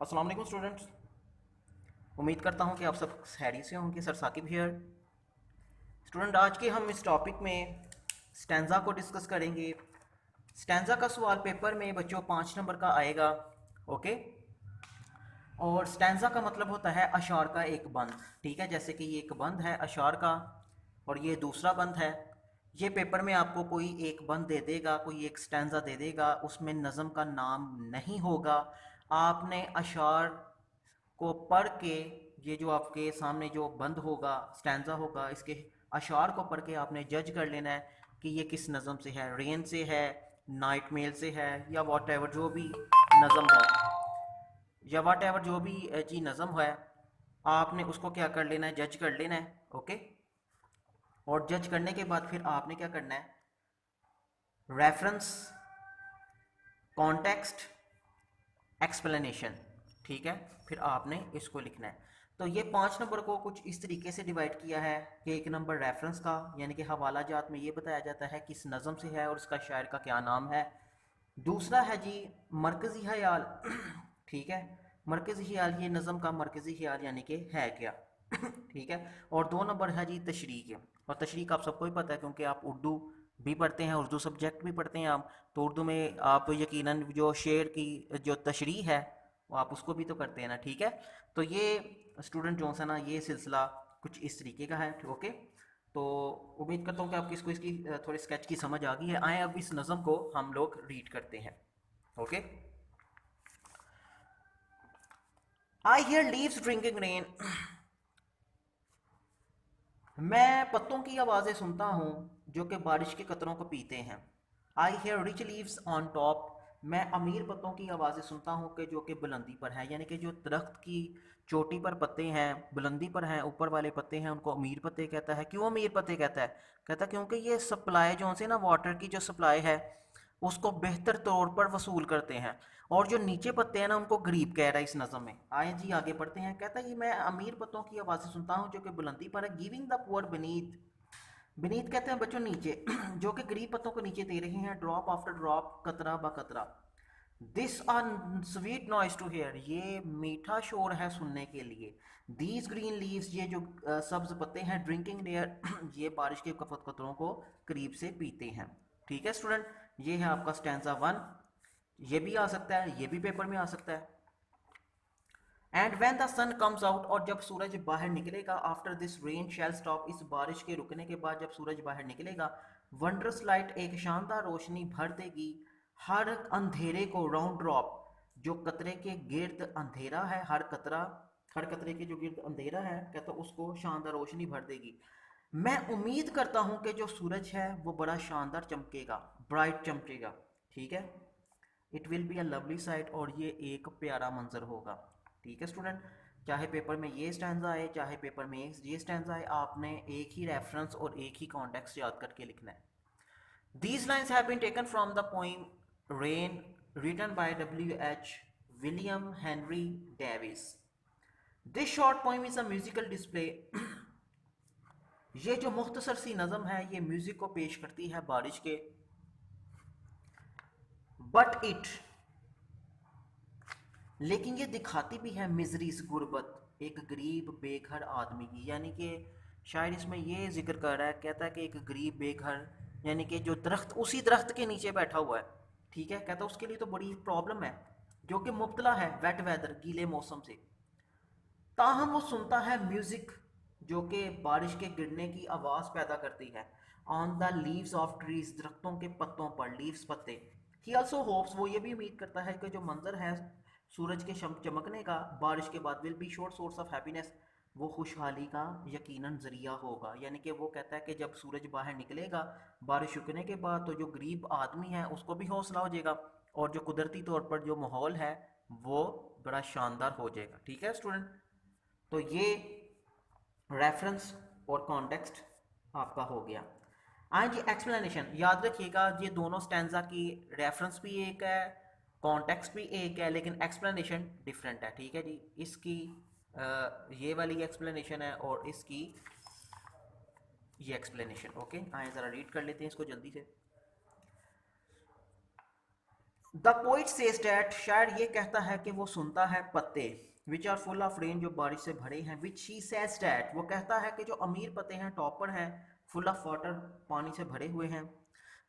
अस्सलाम वालेकुम स्टूडेंट्स। उम्मीद करता हूँ कि आप सब खैरियत से होंगे। Sir Saqib here. स्टूडेंट, आज के हम इस टॉपिक में स्टैंजा को डिस्कस करेंगे। स्टैंजा का सवाल पेपर में बच्चों 5 नंबर का आएगा। ओके। और स्टैंजा का मतलब होता है अशार का एक बंद। ठीक है, जैसे कि ये एक बंद है अशार का और ये दूसरा बंद है। ये पेपर में आपको कोई एक बंद दे देगा, कोई एक स्टैंजा दे देगा, उसमें नज़म का नाम नहीं होगा। आपने अशार को पढ़ के, ये जो आपके सामने जो बंद होगा स्टैंजा होगा, इसके अशार को पढ़ के आपने जज कर लेना है कि ये किस नज़म से है। रेन से है, नाइट मेल से है, या वॉट एवर जो भी नज़म हो, या वट एवर जो भी जी नज़म है, आपने उसको क्या कर लेना है, जज कर लेना है। ओके। और जज करने के बाद फिर आपने क्या करना है, रेफरेंस, कॉन्टेक्स्ट, एक्सप्लेनेशन। ठीक है, फिर आपने इसको लिखना है। तो ये 5 नंबर को कुछ इस तरीके से डिवाइड किया है कि एक नंबर रेफरेंस का, यानी कि हवाला जात में ये बताया जाता है किस नज़म से है और उसका शायर का क्या नाम है। दूसरा है जी मरकज़ी ख्याल। ठीक है, मरकज़ी ख्याल, ये नज़म का मरकज़ी ख्याल यानी कि है क्या। ठीक है। और 2 नंबर है जी तशरीक। और तशरीक आप सबको ही पता है क्योंकि आप उर्दू भी पढ़ते हैं, उर्दू सब्जेक्ट भी पढ़ते हैं आप, तो उर्दू में आप यकीनन जो शेर की जो तशरीह है वो आप उसको भी तो करते हैं ना। ठीक है। तो ये स्टूडेंट जो है ना, ये सिलसिला कुछ इस तरीके का है। ओके। तो उम्मीद करता हूँ कि आपको इसको इसकी थोड़ी स्केच की समझ आ गई है। आए अब इस नज़म को हम लोग रीड करते हैं। Okay. I hear leaves drinking rain. मैं पत्तों की आवाज़ें सुनता हूँ जो कि बारिश के कतरों को पीते हैं। I here rich leaves on top. मैं अमीर पत्तों की आवाज़ें सुनता हूँ कि जो कि बुलंदी पर है, यानी कि जो दरख्त की चोटी पर पत्ते हैं, बुलंदी पर हैं, ऊपर वाले पत्ते हैं, उनको अमीर पत्ते कहता है। क्यों अमीर पत्ते कहता है? कहता है क्योंकि ये सप्लाई जो से ना, वाटर की जो सप्लाई है उसको बेहतर तौर पर वसूल करते हैं। और जो नीचे पत्ते हैं ना, उनको गरीब कह रहा है इस नज़म में। आए जी आगे पढ़ते हैं। कहता है ये मैं अमीर पत्तों की आवाज़ें सुनता हूँ जो कि बुलंदी पर है, giving the poor beneath. Beneath कहते हैं बच्चों नीचे, जो कि गरीब पत्तों को नीचे दे रहे हैं, ड्रॉप आफ्टर ड्रॉप, कतरा ब कतरा। This are sweet noise to hear, ये मीठा शोर है सुनने के लिए। दीज ग्रीन लीव्स, ये जो सब्ज पत्ते हैं, ड्रिंकिंग लेयर, ये बारिश के कफत कतरों को करीब से पीते हैं। ठीक है स्टूडेंट, ये है आपका स्टैंजा 1। ये भी आ सकता है, ये भी पेपर में आ सकता है। And when the sun comes out, और जब सूरज बाहर निकलेगा, after this rain shall stop, इस बारिश के रुकने के बाद जब सूरज बाहर निकलेगा, वंडरस लाइट, एक शानदार रोशनी भर देगी हर अंधेरे को। राउंड ड्रॉप, जो कतरे के गिर्द अंधेरा है, हर कतरा, हर कतरे के जो गिर्द अंधेरा है, कहता उसको शानदार रोशनी भर देगी। मैं उम्मीद करता हूं कि जो सूरज है वो बड़ा शानदार चमकेगा, ब्राइट चमकेगा। ठीक है। It will be a lovely site, और ये एक प्यारा मंजर होगा। ठीक है स्टूडेंट, चाहे पेपर में ये स्टैंजा आए, चाहे पेपर में ये स्टैंजा आए, आपने एक ही रेफरेंस और एक ही कॉन्टेक्स्ट याद करके लिखना है। These lines have been taken from the poem Rain, written by W.H. William Henry Davies. This short poem is a musical display. ये जो मुख्तसर सी नज़म है ये म्यूजिक को पेश करती है बारिश के। बट इट, लेकिन ये दिखाती भी है मिजरीज, गुर्बत, एक गरीब बेघर आदमी की। यानी कि शायद इसमें ये जिक्र कर रहा है, कहता है कि एक गरीब बेघर, यानी कि जो दरख्त, उसी दरख्त के नीचे बैठा हुआ है। ठीक है, कहता है उसके लिए तो बड़ी प्रॉब्लम है, जो कि मुब्तला है वेट वेदर, गीले मौसम से। ताहम वो सुनता है म्यूजिक, जो कि बारिश के गिरने की आवाज़ पैदा करती है। On the leaves of trees, दरख्तों के पत्तों पर, लीव्स पत्ते। ही ऑल्सो होप्स, वो ये भी उम्मीद करता है कि जो मंजर है सूरज के चमकने का बारिश के बाद, will be short source of happiness, वो खुशहाली का यकीनन ज़रिया होगा। यानी कि वो कहता है कि जब सूरज बाहर निकलेगा बारिश रुकने के बाद, तो जो गरीब आदमी है उसको भी हौसला हो जाएगा, और जो कुदरती तौर पर जो माहौल है वो बड़ा शानदार हो जाएगा। ठीक है स्टूडेंट, तो ये रेफरेंस और कॉन्टेक्स्ट आपका हो गया। आज एक्सप्लेनेशन याद रखिएगा, ये दोनों स्टैंजा की रेफरेंस भी एक है, कॉन्टेक्स्ट भी एक है, लेकिन एक्सप्लेनेशन डिफरेंट है। ठीक है जी, इसकी ये वाली एक्सप्लेनेशन है और इसकी ये एक्सप्लेनेशन। ओके, आए ज़रा रीड कर लेते हैं इसको जल्दी से। द पोइट सेज दैट, शायर ये कहता है कि वो सुनता है पत्ते which are full of rain, जो बारिश से भरे हैं, विच ही सेज दैट, वो कहता है कि जो अमीर पत्ते हैं, टॉपर हैं, फुल ऑफ वाटर, पानी से भरे हुए हैं।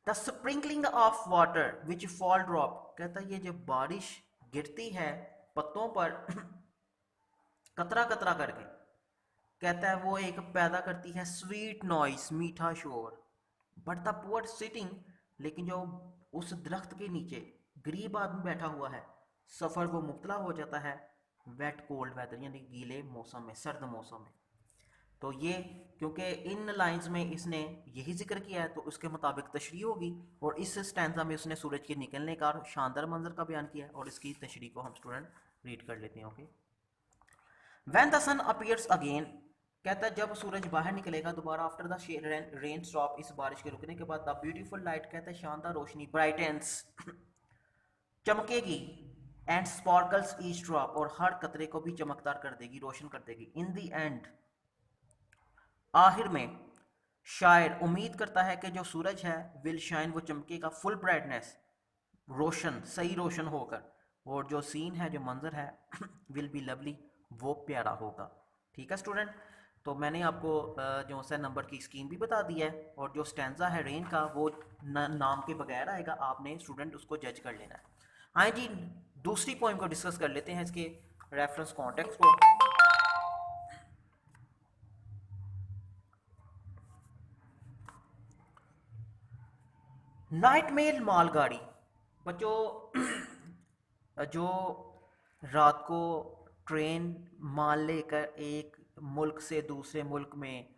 The sprinkling of water which fall drop, कहता है ये जब बारिश गिरती है पत्तों पर कतरा कतरा करके, कहता है वो एक पैदा करती है स्वीट नॉइस, मीठा शोर। बट द पुअर सिटिंग, लेकिन जो उस दरख्त के नीचे गरीब आदमी बैठा हुआ है, सफ़र वो मुब्तला हो जाता है वेट कोल्ड वेदर, यानी गीले मौसम में, सर्द मौसम में। तो ये, क्योंकि इन लाइंस में इसने यही जिक्र किया है तो उसके मुताबिक तशरीह होगी, और इस स्टैंजा में उसने सूरज के निकलने का शानदार मंजर का बयान किया है, और इसकी तशरीह को हम स्टूडेंट रीड कर लेते हैं। Okay, when the sun appears again, कहता है जब सूरज बाहर निकलेगा दोबारा, आफ्टर द रेन स्टॉप, इस बारिश के रुकने के बाद, द ब्यूटीफुल लाइट, कहता है शानदार रोशनी, ब्राइटेंस, चमकेगी, एंड स्पार्कल्स ईच ड्रॉप, और हर कतरे को भी चमकदार कर देगी, रोशन कर देगी। इन द एंड, आखिर में, शायर उम्मीद करता है कि जो सूरज है, विल शाइन, वो चमकेगा, फुल ब्राइटनेस, रोशन, सही रोशन होकर, और जो सीन है, जो मंजर है, विल बी लवली, वो प्यारा होगा। ठीक है स्टूडेंट, तो मैंने आपको जो है नंबर की स्कीम भी बता दी है, और जो स्टैंजा है रेन का वो नाम के बगैर आएगा, आपने स्टूडेंट उसको जज कर लेना है। हाँ जी, दूसरी पॉइंट को डिस्कस कर लेते हैं, इसके रेफरेंस कॉन्टेक्स्ट को। नाइट मेल मालगाड़ी, बच्चों जो रात को ट्रेन माल लेकर एक मुल्क से दूसरे मुल्क में,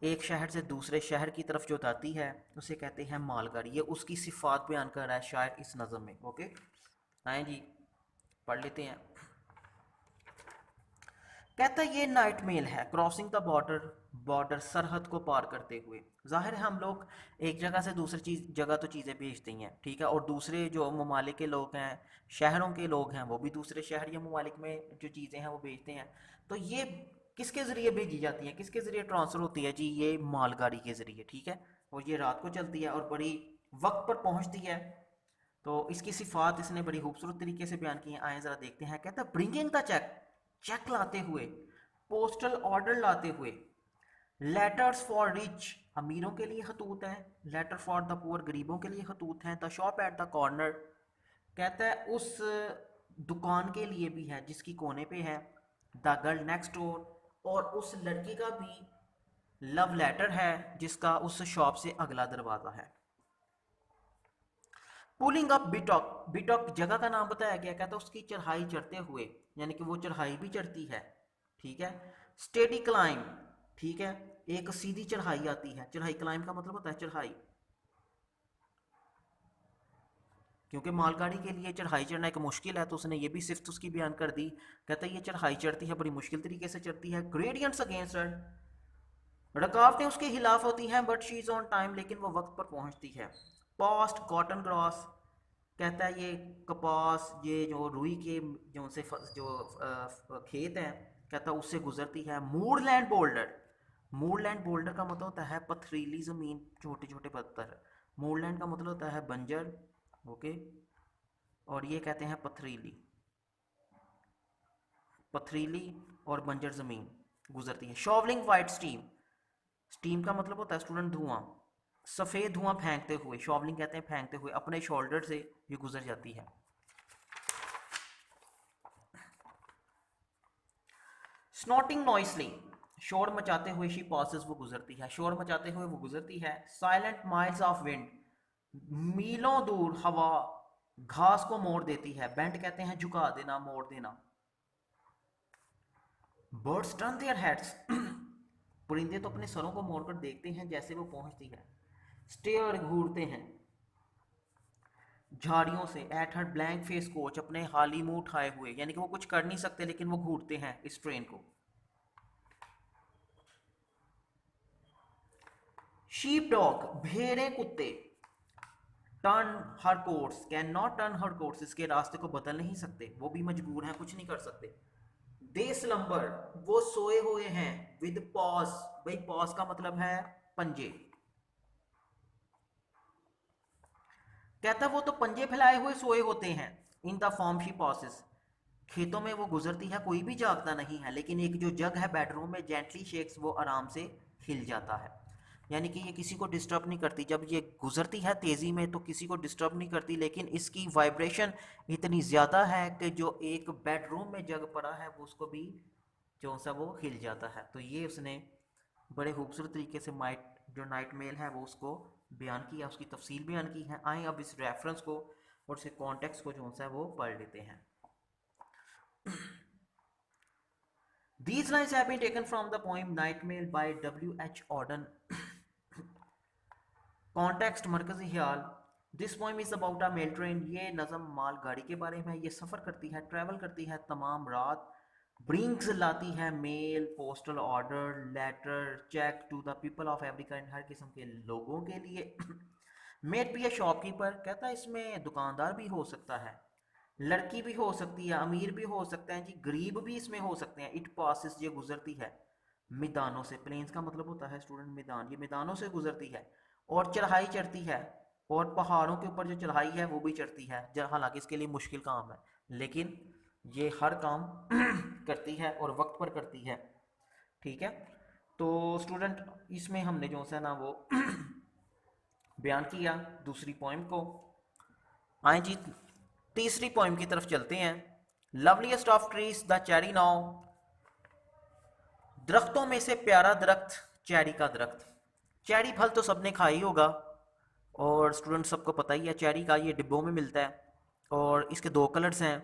एक शहर से दूसरे शहर की तरफ जो जाती है, उसे कहते हैं मालगाड़ी। ये उसकी सिफात बयान कर रहा है शायर इस नज़म में। ओके, आए जी, पढ़ लेते हैं। कहता है ये नाइट मेल है, क्रॉसिंग द बॉर्डर, बॉर्डर सरहद को पार करते हुए। जाहिर है हम लोग एक जगह से दूसरी जगह तो चीज़ें भेजते ही हैं, ठीक है, और दूसरे जो ममालिक के लोग हैं, शहरों के लोग हैं, वो भी दूसरे शहर या ममालिक में जो चीज़ें हैं वो भेजते हैं। तो ये किसके ज़रिए भेजी जाती हैं, किसके ज़रिए ट्रांसफ़र होती है जी? ये मालगाड़ी के ज़रिए, ठीक है, और ये रात को चलती है और बड़ी वक्त पर पहुँचती है। तो इसकी सिफात इसने बड़ी खूबसूरत तरीके से बयान की हैं, आए ज़रा देखते हैं। कहता है ब्रिंगिंग द चेक, चेक लाते हुए, पोस्टल ऑर्डर लाते हुए, लेटर्स फॉर रिच, अमीरों के लिए खतूत हैं, लेटर फॉर द पुअर, गरीबों के लिए खतूत हैं, the shop at the corner, कहता है उस दुकान के लिए भी है जिसकी कोने पे है, द गर्ल नेक्स्ट डोर, और उस लड़की का भी लव लेटर है जिसका उस शॉप से अगला दरवाज़ा है। पुलिंग अप बिटॉक, बिटॉक जगह का नाम बताया गया, कहता है उसकी चढ़ाई चढ़ते हुए, यानी कि वो चढ़ाई भी चढ़ती है, ठीक है। स्टेडी क्लाइम, ठीक है, एक सीधी चढ़ाई आती है, चढ़ाई, क्लाइम का मतलब होता है चढ़ाई, क्योंकि मालगाड़ी के लिए चढ़ाई चढ़ना एक मुश्किल है, तो उसने ये भी सिर्फ उसकी बयान कर दी। कहता है ये चढ़ाई चढ़ती है, बड़ी मुश्किल तरीके से चढ़ती है। ग्रेडियंट्स अगेंस्ट हर, रुकावटें उसके खिलाफ होती हैं, but she is on time, लेकिन वो वक्त पर पहुंचती है। पास्ट कॉटन ग्रास, कहता है ये कपास, ये जो रुई के जो से खेत हैं, कहता है उससे गुजरती है। मूरलैंड बोल्डर, मूरलैंड बोल्डर का मतलब होता है पथरीली ज़मीन, छोटे छोटे पत्थर। मूरलैंड का मतलब होता है बंजर, ओके, और ये कहते हैं पथरीली, पथरीली और बंजर ज़मीन गुजरती है। शॉवलिंग वाइट स्टीम, स्टीम का मतलब होता है स्टूडेंट धुआं, सफ़ेद धुआं फेंकते हुए, शॉवलिंग कहते हैं फेंकते हुए, अपने शोल्डर से ये गुजर जाती है। स्नॉटिंग नॉइसली, शोर मचाते हुए, शी पासेस, वो गुजरती है, शोर मचाते हुए वो गुजरती है। साइलेंट माइल्स ऑफ विंड, मीलों दूर हवा घास को मोड़ देती है। बेंड कहते हैं झुका देना, मोड़ देना। बर्ड्स टर्न देयर हेड्स, परिंदे तो अपने सरों को मोड़कर देखते हैं जैसे वो पहुंचती है। स्टेयर, घूरते हैं झाड़ियों से। At her blank face coach, अपने हाली मुंह उठाए हुए, यानी कि वो कुछ कर नहीं सकते लेकिन वो घूरते हैं इस ट्रेन को। शीप डॉग, भेड़े कुत्ते। Turn her course, can not turn her course, इसके रास्ते को बदल नहीं सकते, वो भी मजबूर हैं, कुछ नहीं कर सकते। दे स्लम्बर, वो सोए हुए हैं। विद पॉज, भाई पॉज का मतलब है पंजे। कहता वो तो पंजे फैलाए हुए सोए होते हैं। In the form she possesses, खेतों में वो गुजरती है, कोई भी जागता नहीं है, लेकिन एक जो जग है बेडरूम में जेंटली शेक्स, वो आराम से हिल जाता है। यानी कि ये किसी को डिस्टर्ब नहीं करती, जब ये गुजरती है तेज़ी में तो किसी को डिस्टर्ब नहीं करती, लेकिन इसकी वाइब्रेशन इतनी ज़्यादा है कि जो एक बेडरूम में जग पड़ा है वो उसको भी जो सा वो हिल जाता है। तो ये उसने बड़े खूबसूरत तरीके से जो नाइट मेल है वो उसको बयान किया, उसकी तफसील बयान की है। आए अब इस रेफरेंस को और उसके कॉन्टेक्स्ट को जो सा है वो पढ़ लेते हैं। These lines have been taken from the poem Night Mail by W.H. Auden. Context मरकजी ख्याल, this poem is about a mail train, ये नज़म माल गाड़ी के बारे में है। ये सफ़र करती है, ट्रैवल करती है तमाम रात, ब्रिंग्स लाती है mail, postal order, letter, cheque to the people of every kind, हर किस्म के लोगों के लिए। मेट बी ए शॉपकीपर, कहता है इसमें दुकानदार भी हो सकता है, लड़की भी हो सकती है, अमीर भी हो सकते हैं जी, गरीब भी इसमें हो सकते हैं। इट पासिस, ये गुजरती है, मैदानों से, प्लेन्स का मतलब होता है स्टूडेंट मैदान, ये मैदानों से गुजरती है, और चढ़ाई चढ़ती है, और पहाड़ों के ऊपर जो चढ़ाई है वो भी चढ़ती है, हालांकि इसके लिए मुश्किल काम है, लेकिन ये हर काम करती है और वक्त पर करती है। ठीक है, तो स्टूडेंट इसमें हमने जो है ना वो बयान किया दूसरी पॉइंट को। आए जी तीसरी पॉइंट की तरफ चलते हैं। Loveliest of trees the cherry now, दरख्तों में से प्यारा दरख्त चेरी का दरख्त। चेरी फल तो सबने खाई होगा, और स्टूडेंट सबको पता ही है चेरी का, ये डिब्बों में मिलता है, और इसके दो कलर्स हैं,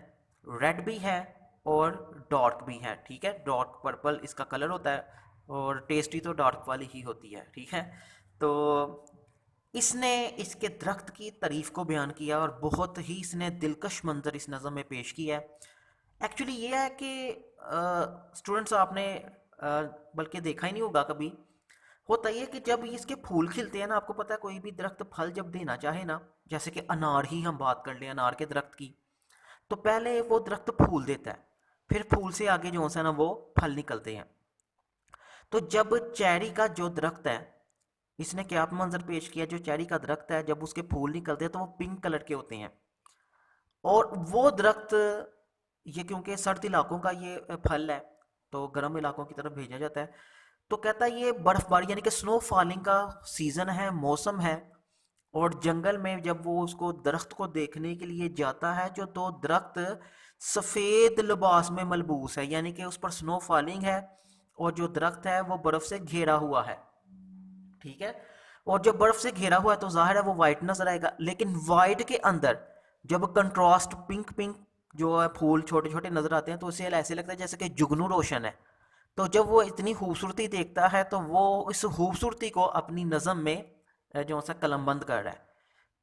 रेड भी है और डार्क भी है। ठीक है, डार्क पर्पल इसका कलर होता है, और टेस्टी तो डार्क वाली ही होती है। ठीक है, तो इसने इसके दरख्त की तारीफ़ को बयान किया, और बहुत ही इसने दिलकश मंजर इस नज़म में पेश किया है। एक्चुअली ये है कि स्टूडेंट्स आपने बल्कि देखा ही नहीं होगा कभी, होता ही है कि जब इसके फूल खिलते हैं ना, आपको पता है कोई भी दरख्त फल जब देना चाहे ना, जैसे कि अनार ही हम बात कर लें, अनार के दरख्त की, तो पहले वो दरख्त फूल देता है, फिर फूल से आगे जो है ना वो फल निकलते हैं। तो जब चेरी का जो दरख्त है, इसने क्या मंजर पेश किया, जो चेरी का दरख्त है जब उसके फूल निकलते हैं तो वो पिंक कलर के होते हैं, और वो दरख्त, ये क्योंकि सर्द इलाकों का ये फल है तो गर्म इलाकों की तरफ भेजा जाता है, तो कहता है ये बर्फबारी यानी कि स्नो फॉलिंग का सीजन है, मौसम है, और जंगल में जब वो उसको दरख्त को देखने के लिए जाता है जो, तो दरख्त सफ़ेद लिबास में मलबूस है, यानी कि उस पर स्नो फॉलिंग है, और जो दरख्त है वो बर्फ़ से घेरा हुआ है। ठीक है, और जब बर्फ़ से घेरा हुआ है तो जाहिर है वो वाइट नजर आएगा, लेकिन वाइट के अंदर जब कंट्रास्ट पिंक पिंक जो है फूल छोटे छोटे नजर आते हैं, तो उसे ऐसे लगता है जैसे कि जुगनू रोशन है। तो जब वो इतनी खूबसूरती देखता है तो वो इस खूबसूरती को अपनी नज़म में जो सा कलमबंद कर रहा है।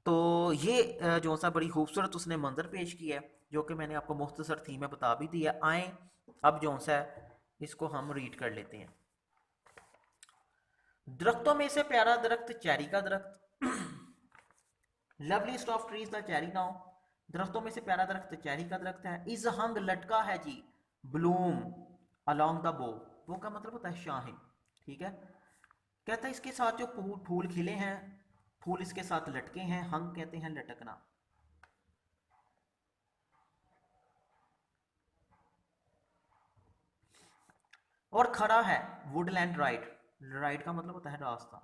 तो ये जो सा बड़ी खूबसूरत उसने मंजर पेश किया है, जो कि मैंने आपको मुख्तसर थी मैं बता भी दिया। आए अब जो सा इसको हम रीड कर लेते हैं। दरख्तों में से प्यारा दरख्त चेरी का दरख्त। Loveliest of trees the cherry now, दरख्तों में से प्यारा दरख्त चेरी का दरख्त है। इज हंग लटका है जी, ब्लूम अलोंग द बो, वो का मतलब होता है शाहिन। ठीक है, कहता है इसके साथ जो फूल फूल खिले हैं, फूल इसके साथ लटके हैं, हंग कहते हैं लटकना। और खड़ा है, वुडलैंड राइड, राइड का मतलब होता है रास्ता,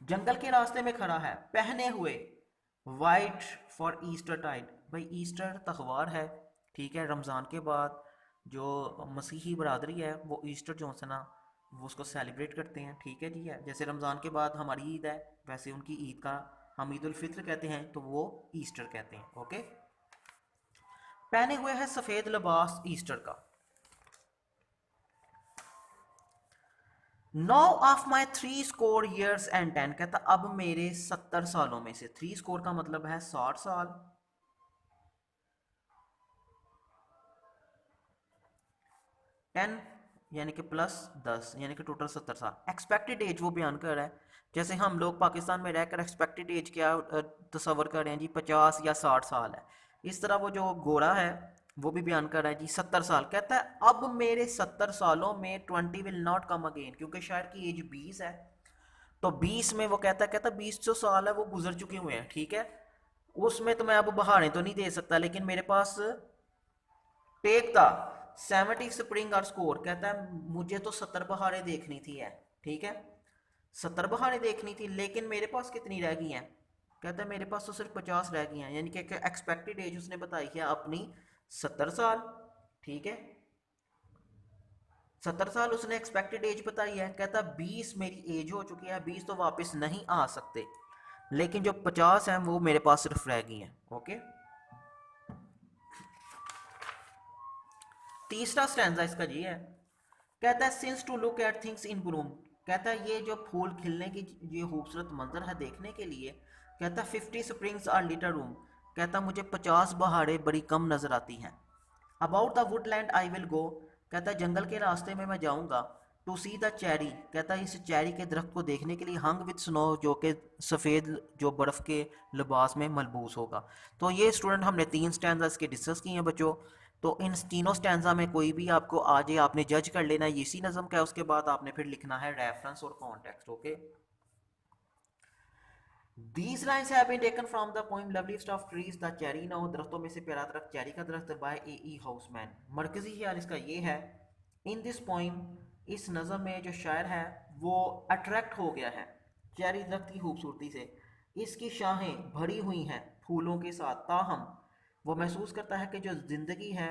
जंगल के रास्ते में खड़ा है, पहने हुए, वाइट फॉर ईस्टर टाइड, भाई ईस्टर तखवार है। ठीक है, रमज़ान के बाद जो मसीही बरादरी है वो ईस्टर जो है ना वो उसको सेलिब्रेट करते हैं। ठीक है जी, है जैसे रमज़ान के बाद हमारी ईद है, वैसे उनकी ईद का हम ईद उल फित्र कहते हैं, तो वो ईस्टर कहते हैं। ओके, पहने हुए है सफ़ेद लिबास ईस्टर का। Now of my 3 score years and 10, कहता अब मेरे 70 सालों में से, 3 स्कोर का मतलब है 60 साल, 10 यानी कि +10 यानी कि टोटल 70 साल। एक्सपेक्टेड एज वो बयान कर रहा है, जैसे हम लोग पाकिस्तान में रहकर एक्सपेक्टेड एज क्या तस्वर कर रहे हैं जी, 50 या 60 साल है, इस तरह वो जो गोरा है वो भी बयान कर रहा है जी 70 साल। कहता है अब मेरे 70 सालों में 20 विल नॉट कम अगेन, क्योंकि शायर की एज 20 है, तो 20 में वो कहता है 20 जो साल है वो गुजर चुके हुए हैं। ठीक है, उसमें तो मैं अब बहारें तो नहीं दे सकता, लेकिन मेरे पास टेक द 70 स्प्रिंग और स्कोर, कहता है मुझे तो 70 बहारें देखनी थी है, ठीक है 70 बहारें देखनी थी, लेकिन मेरे पास कितनी रह गई हैं, कहता है मेरे पास तो सिर्फ 50 रह गई हैं, यानी कि एक्सपेक्टेड एज उसने बताई है अपनी 70 साल, ठीक है 70 साल उसने एक्सपेक्टेड एज बताई है। कहता 20 मेरी एज हो चुकी है, 20 तो वापस नहीं आ सकते, लेकिन जो 50 हैं वो मेरे पास सिर्फ रह गई हैं। ओके, तीसरा स्टैंजा इसका ये है, कहता है since to look at things in Bloom, कहता है ये जो फूल खिलने की ये खूबसूरत मंजर है देखने के लिए, कहता है 50 स्प्रिंग्स आर लिटिल रूम, कहता मुझे 50 बहारें बड़ी कम नजर आती हैं। About the Woodland I will go, कहता है जंगल के रास्ते में मैं जाऊंगा। टू सी द चेरी, कहता है इस चेरी के दरख्त को देखने के लिए, हंग विद स्नो, जो कि सफ़ेद जो बर्फ़ के लिबास में मलबूस होगा। तो ये स्टूडेंट हमने 3 स्टैंजा इसके डिस्कस किए हैं बच्चों। तो इन तीनों स्टैंजा में कोई भी आपको आ जाए आपने जज कर लेना है इसी नज़म का है, उसके बाद आपने फिर लिखना है रेफरेंस और context. Okay, These lines have been taken from the poem Loveliest of Trees, The Cherry Now, दरख्तों में से प्यारा दरख्त चेरी का दरख्त, बाय ए हाउसमैन। मरकजी ख्याल इसका ये है, इन दिस पोइम, इस नज़म में जो शायर है वो अट्रैक्ट हो गया है चेरी दरख्त की खूबसूरती से, इसकी शाखें भरी हुई हैं फूलों के साथ, ताहम वो महसूस करता है कि जो ज़िंदगी है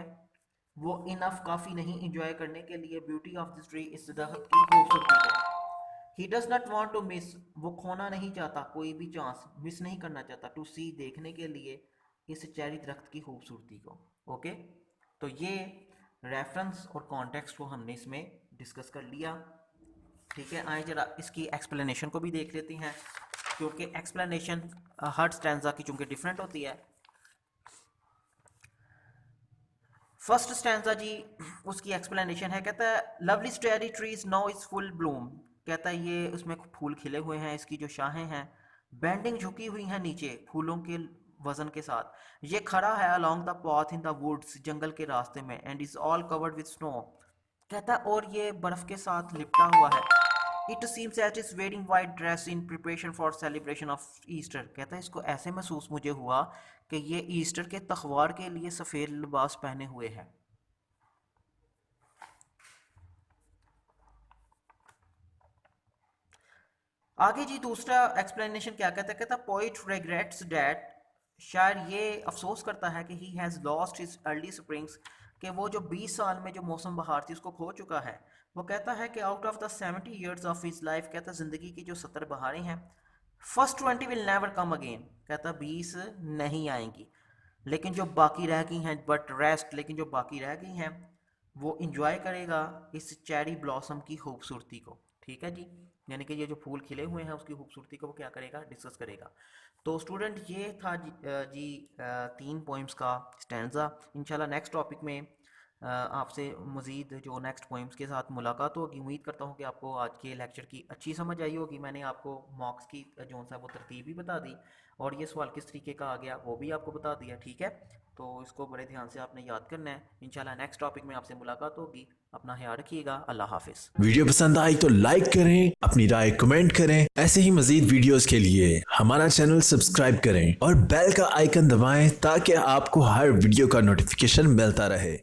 वो इनफ काफ़ी नहीं इंजॉय करने के लिए ब्यूटी ऑफ दिस ट्री, इस दरख्त की खूबसूरती को। He does not want to miss, वो खोना नहीं चाहता, कोई भी चांस मिस नहीं करना चाहता, टू सी देखने के लिए इस चेरी दरख्त की खूबसूरती को। ओके, तो ये रेफरेंस और कॉन्टेक्स्ट को हमने इसमें डिस्कस कर लिया। ठीक है, आए जरा इसकी एक्सप्लेनेशन को भी देख लेते हैं, क्योंकि एक्सप्लेनेशन हर स्टैंजा की चूंकि डिफरेंट होती है। फर्स्ट स्टैंजा जी उसकी एक्सप्लेनेशन है, कहता है lovely स्टेरी trees now is full Bloom, कहता है ये उसमें फूल खिले हुए हैं, इसकी जो शाखें हैं बेंडिंग झुकी हुई हैं नीचे फूलों के वजन के साथ, ये खड़ा है along the path in the woods, जंगल के रास्ते में, and is all covered with snow, कहता है और ये बर्फ के साथ लिपटा हुआ है। It seems it is wearing white dress in preparation for celebration of Easter, कहता है इसको ऐसे महसूस मुझे हुआ कि ये ईस्टर के तखवार के लिए सफ़ेद लिबास पहने हुए है। आगे जी दूसरा एक्सप्लेनेशन क्या कहता है, कहता पोइट रिग्रेट्स डैट, शायर ये अफसोस करता है कि he has lost his early springs, कि वो जो 20 साल में जो मौसम बहार थी उसको खो चुका है। वो कहता है कि out of the 70 years of his life, कहता ज़िंदगी की जो 70 बहारें हैं, first 20 will never come again, कहता 20 नहीं आएंगी, लेकिन जो बाकी रह गई हैं बट रेस्ट, लेकिन जो बाकी रह गई हैं वो इंजॉय करेगा इस चेरी ब्लॉसम की खूबसूरती को। ठीक है जी, यानी कि ये जो फूल खिले हुए हैं उसकी खूबसूरती को वो क्या करेगा, डिस्कस करेगा। तो स्टूडेंट ये था जी 3 पोइम्स का स्टैंजा। इंशाल्लाह नेक्स्ट टॉपिक में आपसे मज़ीद जो नेक्स्ट पोइम्स के साथ मुलाकात होगी। उम्मीद करता हूँ कि आपको आज के लेक्चर की अच्छी समझ आई होगी। मैंने आपको मॉक्स की जो सा वो तरतीब भी बता दी, और ये सवाल किस तरीके का आ गया वो भी आपको बता दिया। ठीक है, तो इसको बड़े ध्यान से आपने याद करना है। इंशाल्लाह नेक्स्ट टॉपिक में आपसे मुलाकात होगी। अपना ख्याल रखिएगा। अल्लाह हाफिज़। वीडियो पसंद आई तो लाइक करें, अपनी राय कमेंट करें। ऐसे ही मजीद वीडियोस के लिए हमारा चैनल सब्सक्राइब करें और बेल का आइकन दबाएं ताकि आपको हर वीडियो का नोटिफिकेशन मिलता रहे।